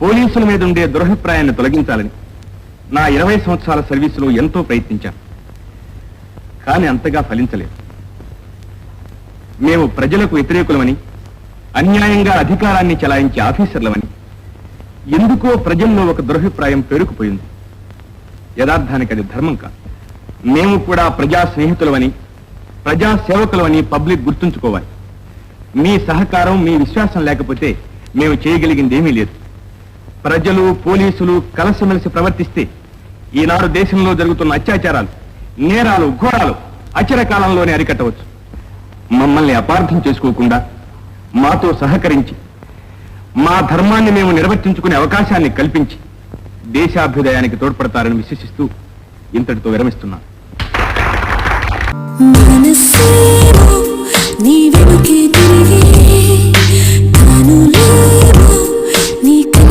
పోలీసుల మీద ఉండే దురభిప్రాయాన్ని తొలగించాలని నా 20 సంవత్సరాల సర్వీసులో ఎంతో ప్రయత్నించాను. కానీ అంతగా ఫలించలేదు. మేము ప్రజలకు వ్యతిరేకులమని, అన్యాయంగా అధికారాన్ని చెలాయించే ఆఫీసర్లమని ఎందుకో ప్రజల్లో ఒక దురభిప్రాయం పేరుకుపోయింది. యథార్థానికి అది ధర్మం కాదు. మేము కూడా ప్రజా స్నేహితులమని, ప్రజా సేవకులమని పబ్లిక్ గుర్తుంచుకోవాలి. మీ సహకారం, మీ విశ్వాసం లేకపోతే మేము చేయగలిగింది ఏమీ లేదు. ప్రజలు, పోలీసులు కలిసిమెలిసి ప్రవర్తిస్తే ఈనాడు దేశంలో జరుగుతున్న అత్యాచారాలు, నేరాలు, ఘోరాలు అచిరకాలంలోనే అరికట్టవచ్చు. మమ్మల్ని అపార్థం చేసుకోకుండా మాతో సహకరించి మా ధర్మాన్ని మేము నిర్వర్తించుకునే అవకాశాన్ని కల్పించి దేశాభ్యుదయానికి తోడ్పడతారని విశ్వసిస్తూ ఇంతటితో విరమిస్తున్నాను. నీ వెనుకే తిరిగే